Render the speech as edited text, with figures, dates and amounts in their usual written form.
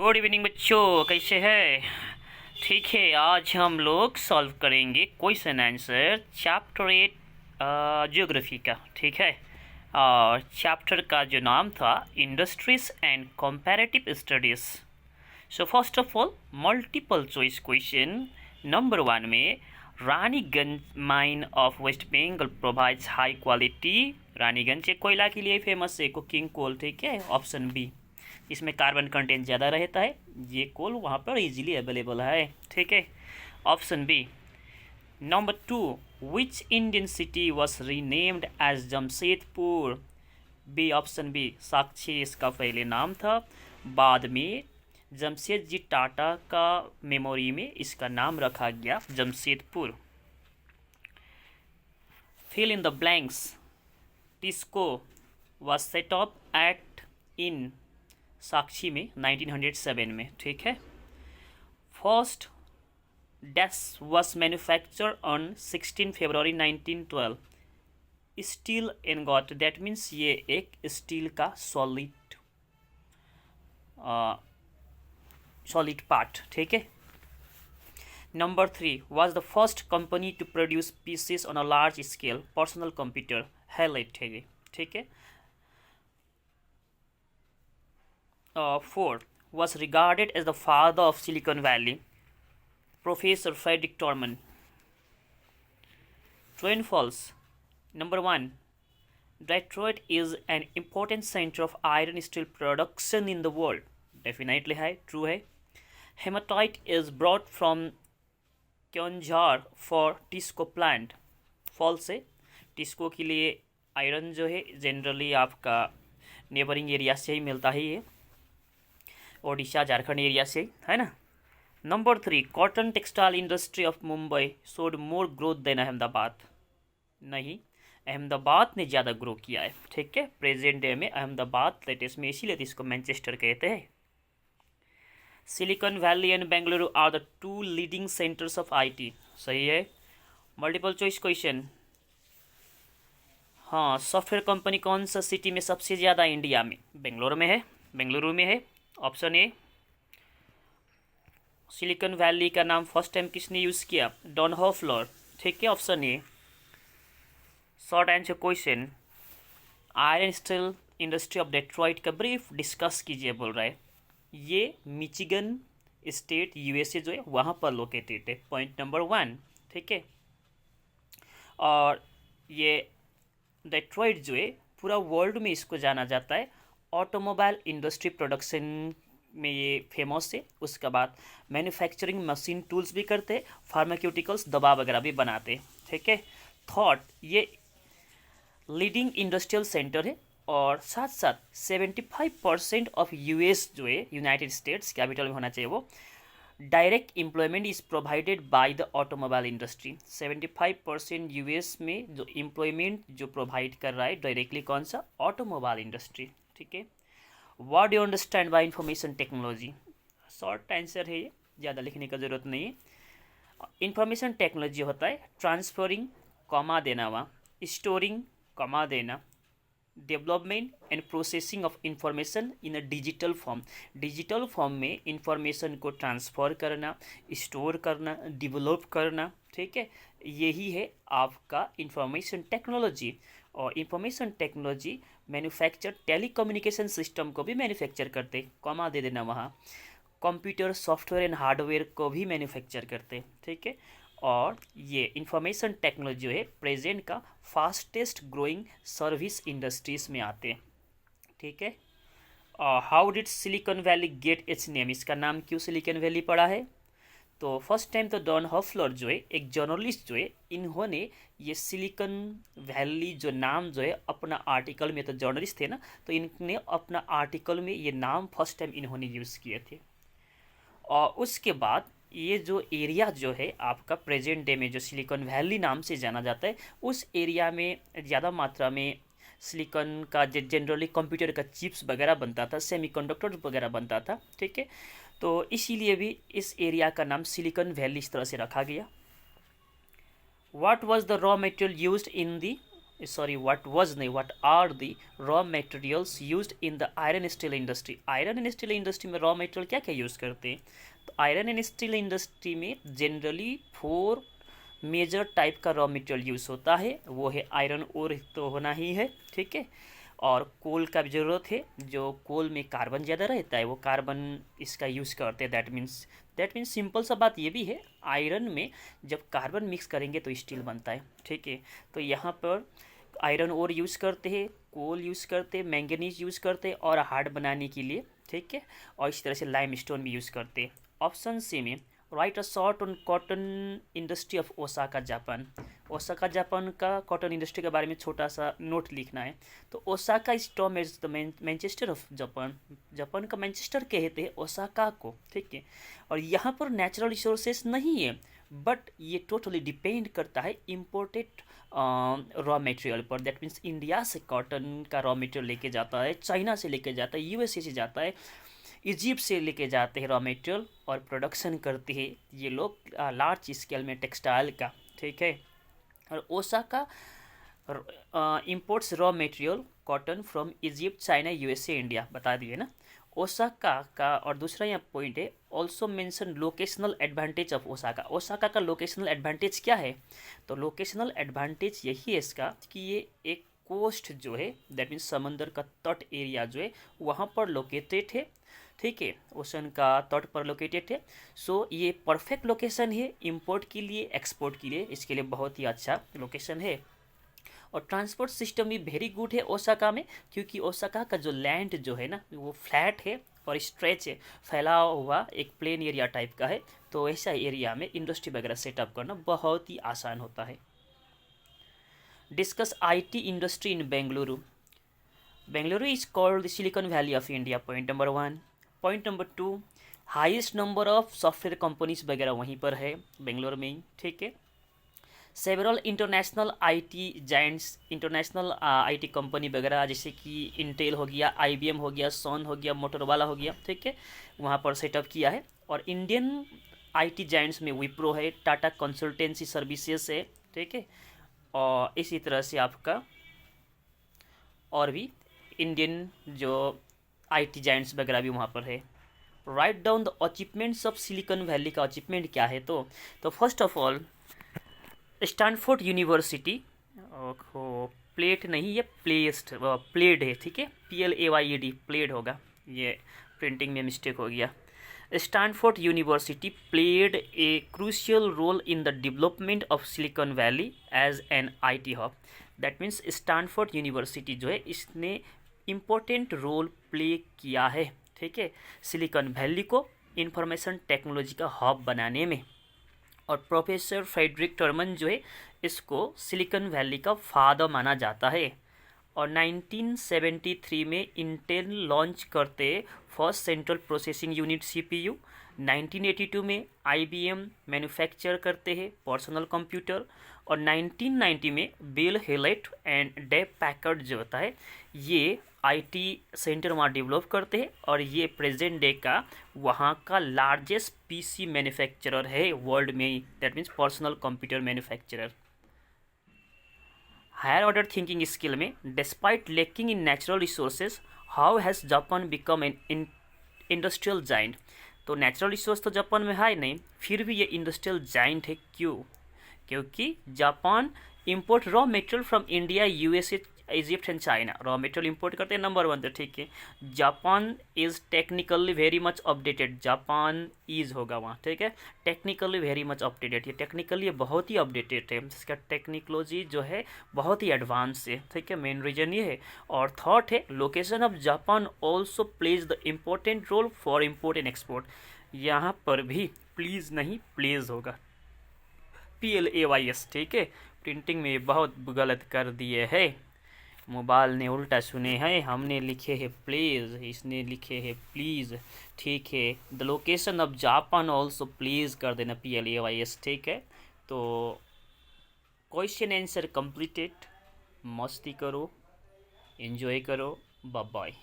Good evening बच्चों, कैसे हैं? ठीक है, आज हम लोग सॉल्व करेंगे क्वेश्चन आंसर चैप्टर 8 ज्योग्राफी का। ठीक है, और चैप्टर का जो नाम था industries and comparative studies. So first of all multiple choice question number 1 में Raniganj mine of West Bengal provides high quality. Raniganj एक कोयला के लिए फेमस है, कुकिंग कोल। ठीक है, ऑप्शन बी। इसमें कार्बन कंटेंट ज़्यादा रहता है, ये कोल वहाँ पर इजीली अवेलेबल है। ठीक है, option B. Number 2, which Indian city was renamed as Jamshedpur? B, option B, Sakshi इसका पहले नाम था, बाद में जमशेद जी टाटा का मेमोरी में इसका नाम रखा गया Jamshedpur. Fill in the blanks. TISCO was set up at in Sakshi में 1907 में। ठीक है, first dash was manufacture on 16 फरवरी 1912। स्टील इनगॉट, दैट मीन्स ये एक स्टील का सॉलिड पार्ट। ठीक है, number 3 was the first company to produce pieces on a large scale. Personal computer Hewlett है ये। ठीक है, 4 was regarded as the father of Silicon Valley, Professor Frederick Torman. True and false? Number 1, Detroit is an important center of iron steel production in the world. Definitely है, true है. Hematite is brought from Kionjar for Tisco plant. False है. टिस्को के लिए iron जो है generally आपका neighbouring area से ही मिलता ही है, ओडिशा झारखंड एरिया से, है ना। Number 3, cotton textile industry of Mumbai showed more growth than Ahmedabad. नहीं, अहमदाबाद ने ज़्यादा ग्रो किया है। ठीक है, प्रेजेंट डे में अहमदाबाद लेटेस्ट में, इसीलिए इसको मैनचेस्टर कहते हैं। Silicon Valley and Bengaluru are the 2 leading centres of IT. सही है। Multiple choice question. हाँ, सॉफ्टवेयर कंपनी कौन सा सिटी में सबसे ज़्यादा इंडिया में? बेंगलुरु में है। Option A. सिलिकॉन वैली का नाम फर्स्ट टाइम किसने यूज़ किया? डॉन हॉफलर। ठीक है, option A. Short answer question, iron steel industry of Detroit का ब्रीफ डिस्कस कीजिए बोल रहा है। ये मिचिगन स्टेट यूएसए जो है वहाँ पर लोकेटेड है। Point number 1। ठीक है, और ये डेट्रॉइट जो है पूरा वर्ल्ड में इसको जाना जाता है, ऑटोमोबाइल इंडस्ट्री प्रोडक्शन में ये फेमस है। उसके बाद मैन्युफैक्चरिंग मशीन टूल्स भी करते हैं, फार्मास्यूटिकल्स दवा वगैरह भी बनाते हैं। ठीक है, थॉट ये लीडिंग इंडस्ट्रियल सेंटर है, और साथ साथ 75% ऑफ यूएस जो है यूनाइटेड स्टेट्स कैपिटल में होना चाहिए वो, direct employment is provided by the automobile industry. 75% US में जो एम्प्लॉयमेंट जो प्रोवाइड कर रहा है डायरेक्टली कौन सा? Automobile industry. ठीक है, what do you understand by information technology? Short answer है ये, ज़्यादा लिखने का ज़रूरत नहीं है। इंफॉर्मेशन टेक्नोलॉजी होता है ट्रांसफरिंग, कॉमा देना, वहाँ स्टोरिंग, कॉमा देना, development and processing of information in a digital form. Digital form में इंफॉर्मेशन को ट्रांसफ़र करना, स्टोर करना, डेवलप करना। ठीक है, यही है आपका इंफॉर्मेशन टेक्नोलॉजी। और information technology manufacture telecommunication system को भी मैन्युफैक्चर करते, कॉमा दे देना वहाँ, कंप्यूटर सॉफ्टवेयर एंड हार्डवेयर को भी मैन्युफैक्चर करते। ठीक है, और ये इंफॉर्मेशन टेक्नोलॉजी जो है प्रेजेंट का फास्टेस्ट ग्रोइंग सर्विस इंडस्ट्रीज में आते हैं। ठीक है, how did Silicon Valley get its name? इसका नाम क्यों सिलिकॉन वैली पड़ा है? तो फर्स्ट टाइम तो डॉन हॉफलर जो है एक जर्नलिस्ट जो है, इन्होंने ये सिलिकॉन वैली जो नाम जो है अपना आर्टिकल में, तो जर्नलिस्ट थे ना, तो इन्होंने अपना आर्टिकल में ये नाम फर्स्ट टाइम इन्होंने यूज़ किए थे। और उसके बाद ये जो एरिया जो है आपका प्रेजेंट डे में जो सिलिकॉन वैली नाम से जाना जाता है, उस एरिया में ज़्यादा मात्रा में सिलिकॉन का जनरली कंप्यूटर का चिप्स वगैरह बनता था, सेमीकंडक्टर वगैरह बनता था। ठीक है, तो इसीलिए भी इस एरिया का नाम सिलिकॉन वैली इस तरह से रखा गया। What was the raw material used in the sorry what was नहीं, what are the raw materials used in the iron steel industry. Iron and steel industry में रॉ मटेरियल क्या क्या यूज़ करते हैं? तो आयरन एंड स्टील इंडस्ट्री में generally 4 major type का raw material use होता है। वो है आयरन ओर तो होना ही है, ठीक है, और कोल का भी ज़रूरत है। जो कोल में कार्बन ज़्यादा रहता है वो कार्बन इसका यूज़ करते हैं। दैट मीन्स सिंपल सा बात ये भी है, आयरन में जब कार्बन मिक्स करेंगे तो स्टील बनता है, ठीक है। तो यहाँ पर आयरन ओर यूज़ करते हैं, कोल यूज़ करते हैं, मैंगनीज यूज़ करते हैं और हार्ड बनाने के लिए, ठीक है, और इस तरह से लाइम स्टोन भी यूज़ करते हैं। ऑप्शन सी में write a short on cotton industry of Osaka Japan. Osaka Japan का कॉटन इंडस्ट्री के बारे में छोटा सा नोट लिखना है। तो Osaka is term as the Manchester of Japan. Japan का मैनचेस्टर कहते हैं ओसाका को, ठीक है। और यहाँ पर नेचुरल रिसोर्सेस नहीं है, बट ये टोटली डिपेंड करता है इम्पोर्टेड रॉ मटेरियल पर। दैट मीन्स इंडिया से कॉटन का रॉ मटेरियल लेके जाता है, चाइना से लेके जाता है, यूएसए से जाता है, इजिप्ट से लेके जाते हैं रॉ मटेरियल और प्रोडक्शन करते हैं ये लोग लार्ज स्केल में टेक्सटाइल का, ठीक है। और Osaka imports raw material cotton from Egypt, China, USA, India, बता दिए ना ओसाका का। और दूसरा यहाँ पॉइंट है, also mention locational advantage of Osaka. Osaka का लोकेशनल एडवांटेज क्या है? तो लोकेशनल एडवांटेज यही है इसका कि ये एक कोस्ट जो है, दैट मीन्स समंदर का तट एरिया जो है वहाँ पर लोकेटेड है, ठीक है, ओशन का तट पर लोकेटेड है। सो ये परफेक्ट लोकेशन है इंपोर्ट के लिए, एक्सपोर्ट के लिए, इसके लिए बहुत ही अच्छा लोकेशन है। और ट्रांसपोर्ट सिस्टम भी वेरी गुड है ओसाका में, क्योंकि ओसाका का जो लैंड जो है ना वो फ्लैट है और स्ट्रेच है, फैला हुआ एक प्लेन एरिया टाइप का है। तो ऐसा एरिया में इंडस्ट्री वगैरह सेटअप करना बहुत ही आसान होता है। Discuss IT industry in Bengaluru. Bengaluru is called the silicon valley of India, point number 1। Point number 2, highest number of software companies वगैरह वहीं पर है बेंगलोर में ही, ठीक है। Several international IT giants, international IT company वगैरह जैसे कि इंटेल हो गया, आईबीएम हो गया, सोन हो गया, मोटोरोला हो गया, ठीक है, वहाँ पर सेटअप किया है। और इंडियन आईटी जायंट्स में विप्रो है, टाटा कंसल्टेंसी सर्विसेज है, ठीक है, और इसी तरह से आपका और भी इंडियन जो आईटी जायंट्स वगैरह भी वहाँ पर है। Write down the achievements of Silicon valley का अचीवमेंट क्या है? तो first of all Stanford university, plate नहीं ये प्लेड है, ठीक है, PLAYED, प्लेड होगा, ये प्रिंटिंग में मिस्टेक हो गया। Stanford University played a crucial role in the development of Silicon Valley as an IT hub. That means Stanford University जो है इसने इम्पोर्टेंट रोल प्ले किया है, ठीक है, सिलिकॉन वैली को इंफॉर्मेशन टेक्नोलॉजी का हब बनाने में। और प्रोफेसर फ्रेडरिक टर्मन जो है इसको सिलिकॉन वैली का फादर माना जाता है। और 1973 में इंटेल लॉन्च करते first central processing unit CPU। 1982 में IBM मैन्युफैक्चर करते हैं पर्सनल कंप्यूटर। और 1990 में Bill Hewlett and Dave Packard जो होता है ये IT सेंटर वहाँ डेवलप करते हैं। और ये प्रेजेंट डे का वहाँ का लार्जेस्ट PC मैन्युफैक्चरर है वर्ल्ड में ही, that means personal computer manufacturer. Higher order thinking skill में despite lacking in natural resources how has Japan become an industrial giant. तो नेचुरल रिसोर्स तो जापान में है नहीं, फिर भी ये इंडस्ट्रियल जाइंट है। क्यों? क्योंकि Japan import raw material from India, USA, Egypt and China. Raw material import करते हैं नंबर 1 तो, ठीक है। Japan is technically very much updated, Japan is होगा वहाँ, ठीक है, टेक्निकली वेरी मच अपडेटेड। ये टेक्निकली बहुत ही अपडेटेड है, इसका टेक्निकोलॉजी जो है बहुत ही एडवांस है, ठीक है, मेन रीजन ये है। और थर्ड है location of Japan also plays the important role for import and export. यहाँ पर भी प्लीज़ नहीं प्लेज होगा, PLAYS, ठीक है, प्रिंटिंग में बहुत गलत कर दिए है, मोबाइल ने उल्टा सुने हैं, हमने लिखे हैं प्लीज़, इसने लिखे हैं प्लीज़, ठीक है। The location of Japan also please कर देना PLAYS, ठीक है। तो क्वेश्चन आंसर कंप्लीटेड, मस्ती करो, एंजॉय करो, बाय बाय।